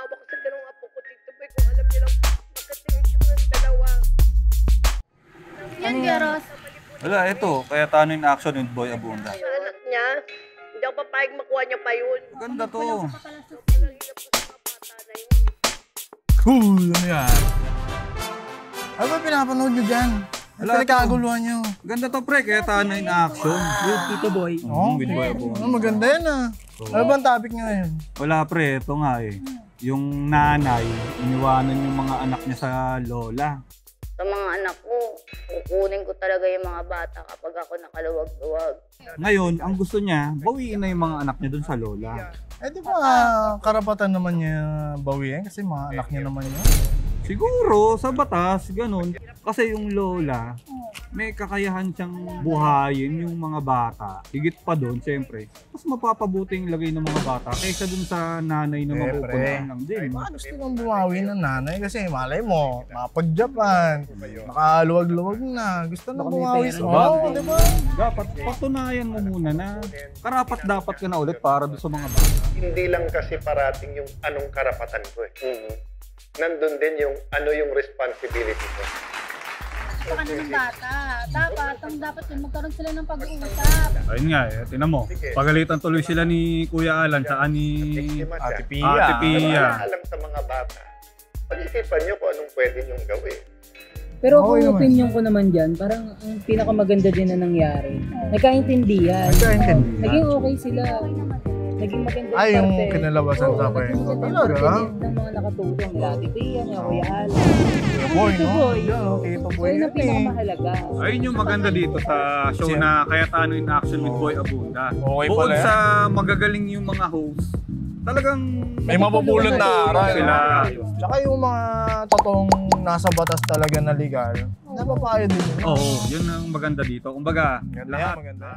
awa ko sa ganung apo ko, Tito Boy, kung alam niyo lang bakit yung itsura ng dalawa. Yan, Garos. Wala, ito. Kaya tano in action with Boy Abunda. Sa anak niya, hindi ako papayag makuha niya pa yun. Maganda to. Nalagyan po sa mga bata na yun. Cool! Ano yan? Ano ba pinapanood nyo dyan? Ano Wala pinagkaguluhan nyo? Ganda to, pre. Kaya tano in action. With Tito Boy. With Boy Abunda. Maganda yan ah. Ano ba ang topic nyo ngayon? Wala, pre. Ito nga eh. Yung nanay, iniwanan yung mga anak niya sa lola. Sa mga anak ko, kukunin ko talaga yung mga bata kapag ako nakaluwag-luwag. Ngayon, ang gusto niya, bawiin na yung mga anak niya dun sa lola. Eh di ba karapatan naman niya bawiin kasi mga anak niya naman yun. Siguro, sa batas, ganun. Kasi yung lola, may kakayahan siyang buhayin yung mga bata. Higit pa doon, siyempre. Mas mapapabuti yung lagay ng mga bata kaysa dun sa nanay na mapupunaan lang din. Gusto kong bumawi ng nanay kasi malay mo, mapag-Japan, nakaluwag-luwag na. Gusto nang bumawi sa di ba? Dapat patunayan mo muna na karapat dapat ka na ulit para doon sa mga bata. Hindi lang kasi parating yung anong karapatan ko eh. Nandun din yung ano yung responsibility ko. Sa kanilang bata. Dapat yun, magkaroon sila ng pag-uusap. Ayun nga eh, tinan mo. Pagalitan tuloy sila ni Kuya Alan sa ni Ate Pia. Ate Pia. Alam sa mga bata. Pag-isipan nyo kung anong pwede nyong gawin. Pero Okay kung naman. opinion ko naman dyan, parang ang pinakamaganda din na nangyari. Nagkaintindihan. Nagkaintindihan. Naging okay sila. Naging maganda yung Ay, yung parte. kinalabasan sa kwento. Talaga? Ng mga nakatulong. Nila Ate Pia, niya Kuya Alan. Boy, Tito no? Boy. Yan, Tito Boy Yun yan ang eh. pinakamahalaga. Ayun yung maganda dito sa show na Kaya Tano in Action with Boy Abunda. Okay Bukod pala yan. sa magagaling yung mga host, talagang May mapupulot na aral. sila. Tsaka yung mga totoong nasa batas talaga na legal, napapayo din yun. Oo, yun ang maganda dito. Kumbaga, Maganda yan, maganda.